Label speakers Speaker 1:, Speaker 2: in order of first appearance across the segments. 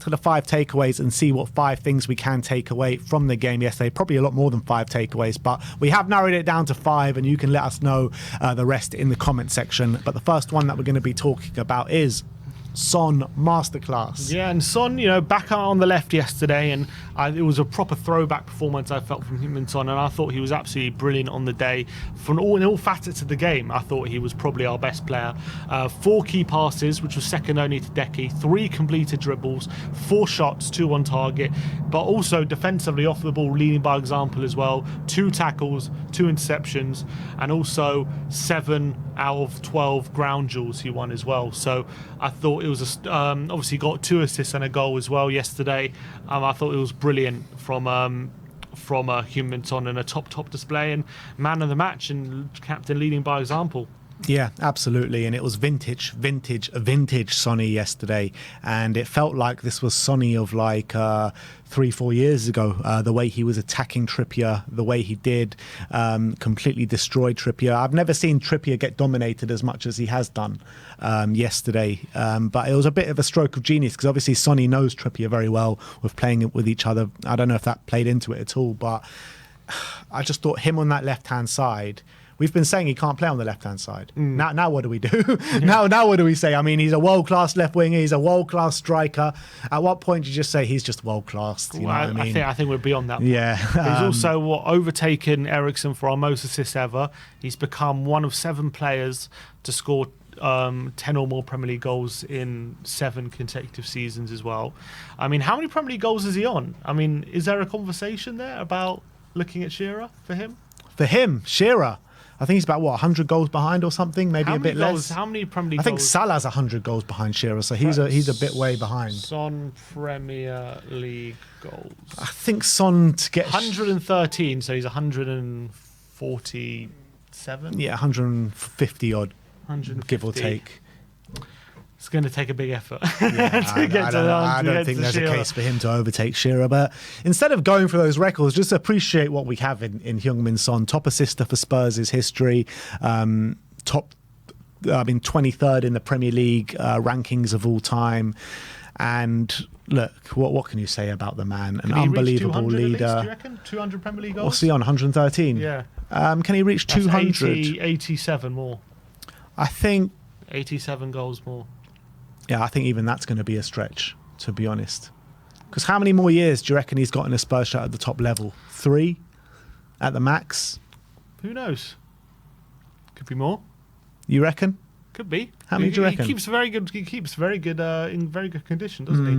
Speaker 1: look at the 5 takeaways and see what 5 things we can take away from the game yesterday. Probably a lot more than 5 takeaways, but we have narrowed it down to 5, and you can let us know the rest in the comment section. But the first one that we're going to be talking about is Son masterclass.
Speaker 2: Yeah, and Son, back out on the left yesterday, and it was a proper throwback performance I felt from him and Son, and I thought he was absolutely brilliant on the day. In all facets of the game, I thought he was probably our best player. 4 key passes, which was second only to Decky, 3 completed dribbles, 4 shots, 2 on target, but also defensively off the ball, leading by example as well. 2 tackles, 2 interceptions, and also 7 out of 12 ground duels he won as well. So I thought it was obviously got 2 assists and a goal as well yesterday. I thought it was brilliant from Heung-min Son, and a top display, and man of the match and captain leading by example.
Speaker 1: Yeah, absolutely. And it was vintage Sonny yesterday. And it felt like this was Sonny of like 3-4 years ago. The way he was attacking Trippier, the way he did, completely destroyed Trippier. I've never seen Trippier get dominated as much as he has done yesterday. But it was a bit of a stroke of genius, because obviously Sonny knows Trippier very well with playing with each other. I don't know if that played into it at all, but I just thought him on that left-hand side. We've been saying he can't play on the left-hand side. Now what do we do? now what do we say? I mean, he's a world-class left winger. He's a world-class striker. At what point do you just say he's just world-class? You know what I mean?
Speaker 2: I think we're beyond that point.
Speaker 1: Yeah.
Speaker 2: He's also overtaken Eriksen for our most assists ever. He's become one of 7 players to score 10 or more Premier League goals in 7 consecutive seasons as well. I mean, how many Premier League goals is he on? I mean, is there a conversation there about looking at Shearer for him?
Speaker 1: For him, Shearer, I think he's about 100 goals behind or something, maybe a bit less.
Speaker 2: How many Premier League
Speaker 1: I think
Speaker 2: goals?
Speaker 1: Salah's 100 goals behind Shearer, so he's a bit way behind.
Speaker 2: Son Premier League goals.
Speaker 1: I think Son to get
Speaker 2: 113, so he's 147.
Speaker 1: Yeah, 150 odd,
Speaker 2: 150.
Speaker 1: give or take.
Speaker 2: It's going to take a big effort.
Speaker 1: Yeah, I don't think there's a case for him to overtake Shearer. But instead of going for those records, just appreciate what we have in Heung-min Son. Top assister for Spurs' history. 23rd in the Premier League rankings of all time. And look, what can you say about the man? An unbelievable leader.
Speaker 2: Least, do you reckon? 200 Premier League goals?
Speaker 1: What's he on? 113?
Speaker 2: Yeah.
Speaker 1: Can he reach 200?
Speaker 2: 87 more.
Speaker 1: I think
Speaker 2: 87 goals more.
Speaker 1: Yeah, I think even that's going to be a stretch, to be honest. Because how many more years do you reckon he's got in a Spurs shirt at the top level? 3 at the max?
Speaker 2: Who knows? Could be more.
Speaker 1: You reckon?
Speaker 2: Could be.
Speaker 1: How many do you reckon?
Speaker 2: He keeps very good in very good condition, doesn't he?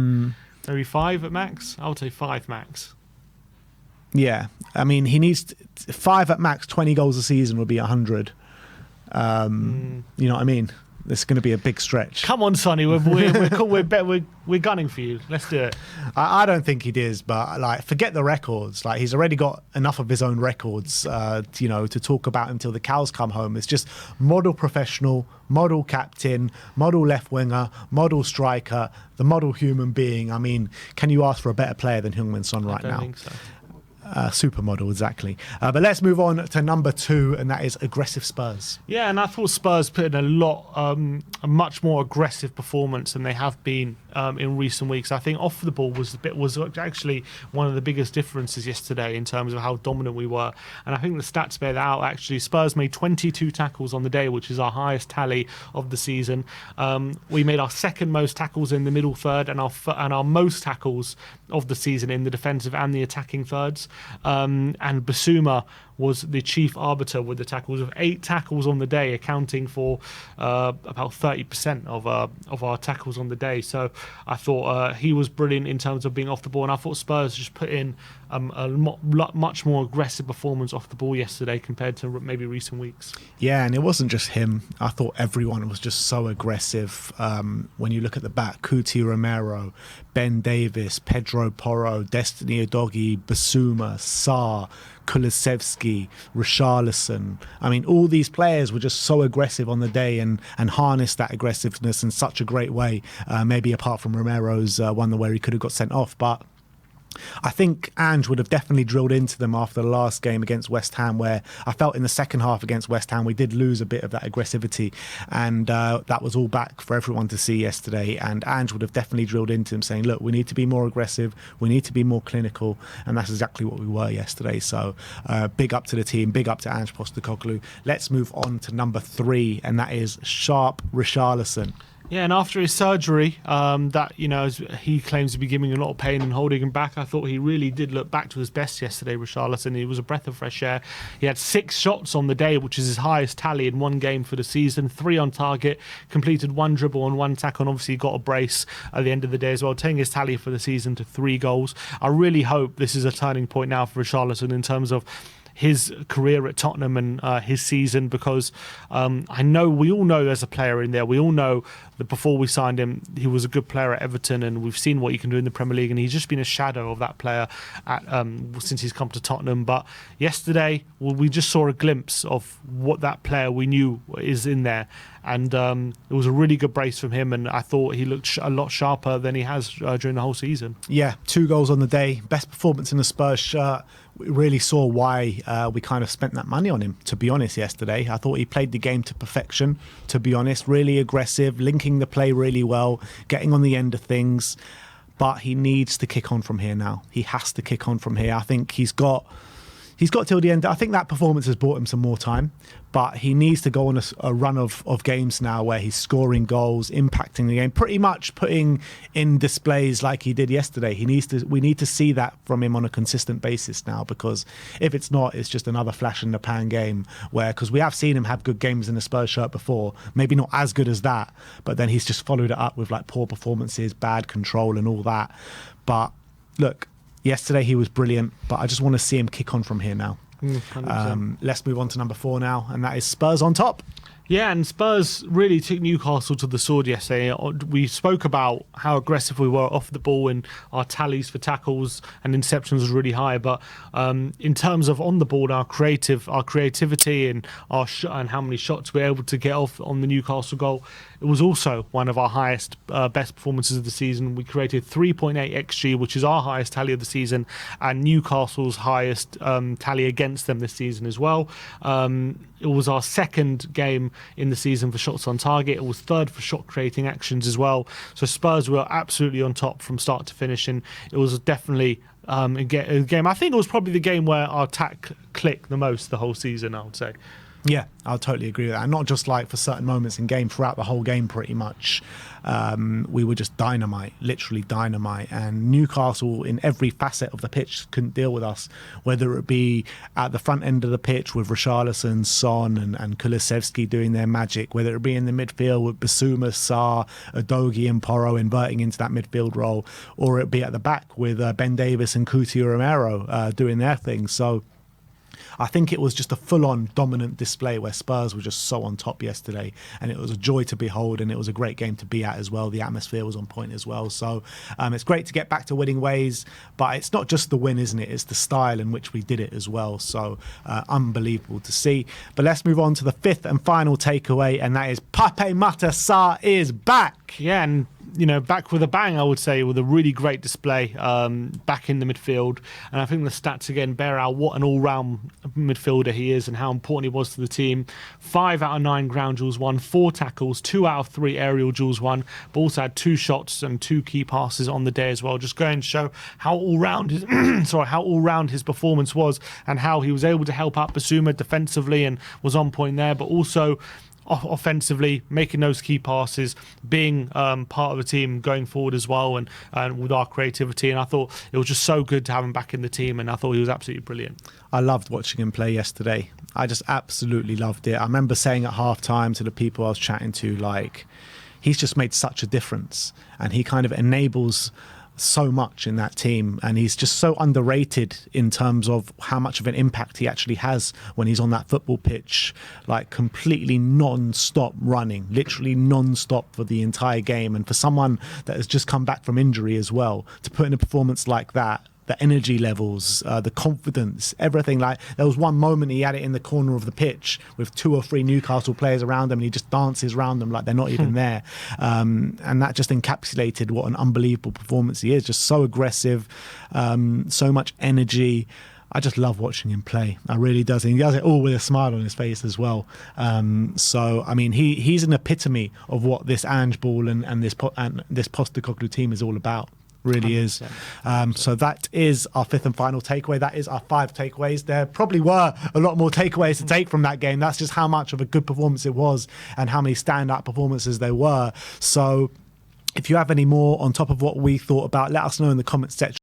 Speaker 2: Maybe 5 at max. I would say 5 max.
Speaker 1: Yeah, I mean, he needs 5 at max. 20 goals a season would be 100. You know what I mean? This is going to be a big stretch.
Speaker 2: Come on, Sonny, we're cool. We're gunning for you. Let's do it.
Speaker 1: I don't think he is, but like, forget the records. Like, he's already got enough of his own records, to talk about until the cows come home. It's just model professional, model captain, model left winger, model striker, the model human being. I mean, can you ask for a better player than Heung-min Son right now?
Speaker 2: I don't think so.
Speaker 1: Supermodel, exactly. But let's move on to number 2, and that is aggressive Spurs.
Speaker 2: Yeah, and I thought Spurs put in a much more aggressive performance than they have been in recent weeks. I think off the ball was actually one of the biggest differences yesterday in terms of how dominant we were. And I think the stats bear that out. Actually, Spurs made 22 tackles on the day, which is our highest tally of the season. We made our second most tackles in the middle third, and our most tackles of the season in the defensive and the attacking thirds. And Basuma was the chief arbiter with the tackles, of 8 tackles on the day, accounting for about 30% of our tackles on the day. So I thought he was brilliant in terms of being off the ball, and I thought Spurs just put in a much more aggressive performance off the ball yesterday compared to maybe recent weeks.
Speaker 1: Yeah, and it wasn't just him. I thought everyone was just so aggressive. When you look at the back, Cuti Romero, Ben Davis, Pedro Porro, Destiny Udogie, Basuma, Sarr, Kulusevski, Richarlison. I mean, all these players were just so aggressive on the day and harnessed that aggressiveness in such a great way. Maybe apart from Romero's one where he could have got sent off, but I think Ange would have definitely drilled into them after the last game against West Ham, where I felt in the second half against West Ham we did lose a bit of that aggressivity, and that was all back for everyone to see yesterday. And Ange would have definitely drilled into them, saying, look, we need to be more aggressive, we need to be more clinical, and that's exactly what we were yesterday. So big up to the team, big up to Ange Postecoglou. Let's move on to number 3, and that is Richarlison.
Speaker 2: Yeah, and after his surgery, that, you know, he claims to be giving a lot of pain and holding him back, I thought he really did look back to his best yesterday, Richarlison. He was a breath of fresh air. He had 6 shots on the day, which is his highest tally in one game for the season, 3 on target, completed 1 dribble and 1 tackle, and obviously got a brace at the end of the day as well, taking his tally for the season to 3 goals. I really hope this is a turning point now for Richarlison in terms of his career at Tottenham and his season, because we all know there's a player in there. We all know that before we signed him, he was a good player at Everton, and we've seen what he can do in the Premier League, and he's just been a shadow of that player since he's come to Tottenham. But yesterday, we just saw a glimpse of what that player we knew is in there, and it was a really good brace from him, and I thought he looked a lot sharper than he has during the whole season.
Speaker 1: Yeah, 2 goals on the day, best performance in the Spurs shirt. We really saw why we kind of spent that money on him, to be honest, yesterday. I thought he played the game to perfection, to be honest. Really aggressive, linking the play really well, getting on the end of things. But he needs to kick on from here now. He has to kick on from here. I think he's got till the end. I think that performance has bought him some more time, but he needs to go on a run of games now where he's scoring goals, impacting the game, pretty much putting in displays like he did yesterday. We need to see that from him on a consistent basis now, because if it's not, it's just another flash in the pan game because we have seen him have good games in the Spurs shirt before, maybe not as good as that, but then he's just followed it up with like poor performances, bad control and all that. But look, yesterday he was brilliant, but I just want to see him kick on from here now. Let's move on to number 4 now, and that is Spurs on top.
Speaker 2: Yeah, and Spurs really took Newcastle to the sword yesterday. We spoke about how aggressive we were off the ball, and our tallies for tackles and interceptions was really high. But in terms of on the ball, our creativity and and how many shots we were able to get off on the Newcastle goal, it was also one of our highest, best performances of the season. We created 3.8 XG, which is our highest tally of the season, and Newcastle's highest tally against them this season as well. It was our 2nd game in the season for shots on target. It was 3rd for shot creating actions as well. So Spurs were absolutely on top from start to finish, and it was definitely a game. I think it was probably the game where our attack clicked the most the whole season, I would say.
Speaker 1: Yeah, I'll totally agree with that. And not just like for certain moments in game, throughout the whole game pretty much. We were just dynamite, literally dynamite. And Newcastle in every facet of the pitch couldn't deal with us, whether it be at the front end of the pitch with Richarlison, Son and Kulusevski doing their magic, whether it be in the midfield with Basuma, Sarr, Udogie and Porro inverting into that midfield role, or it be at the back with Ben Davies and Coutinho Romero doing their thing. So I think it was just a full-on dominant display where Spurs were just so on top yesterday, and it was a joy to behold, and it was a great game to be at as well. The atmosphere was on point as well. So it's great to get back to winning ways, but it's not just the win, isn't it? It's the style in which we did it as well. So unbelievable to see. But let's move on to the 5th and final takeaway, and that is Pape Sarr is back.
Speaker 2: Yeah, and back with a bang, I would say, with a really great display back in the midfield. And I think the stats again bear out what an all-round midfielder he is and how important he was to the team. 5 out of 9 ground duels won, 4 tackles, 2 out of 3 aerial duels won, but also had 2 shots and 2 key passes on the day as well. Just going to show how all-round his performance was, and how he was able to help out Basuma defensively and was on point there, but also offensively, making those key passes, being part of the team going forward as well, and with our creativity. And I thought it was just so good to have him back in the team, and I thought he was absolutely brilliant.
Speaker 1: I loved watching him play yesterday. I just absolutely loved it. I remember saying at half-time to the people I was chatting to, like, he's just made such a difference, and he kind of enables so much in that team, and he's just so underrated in terms of how much of an impact he actually has when he's on that football pitch, like completely non-stop running, literally non-stop for the entire game. And for someone that has just come back from injury as well, to put in a performance like that the energy levels, the confidence, everything. Like, there was one moment he had it in the corner of the pitch with 2 or 3 Newcastle players around him, and he just dances around them like they're not even there. And that just encapsulated what an unbelievable performance he is. Just so aggressive, so much energy. I just love watching him play. I really does. And he does it all with a smile on his face as well. So, I mean, he's an epitome of what this Ange ball and this Postecoglou team is all about. Really is. So that is our 5th and final takeaway. That is our 5 takeaways. There probably were a lot more takeaways to take from that game. That's just how much of a good performance it was and how many standout performances there were. So if you have any more on top of what we thought about, let us know in the comments section.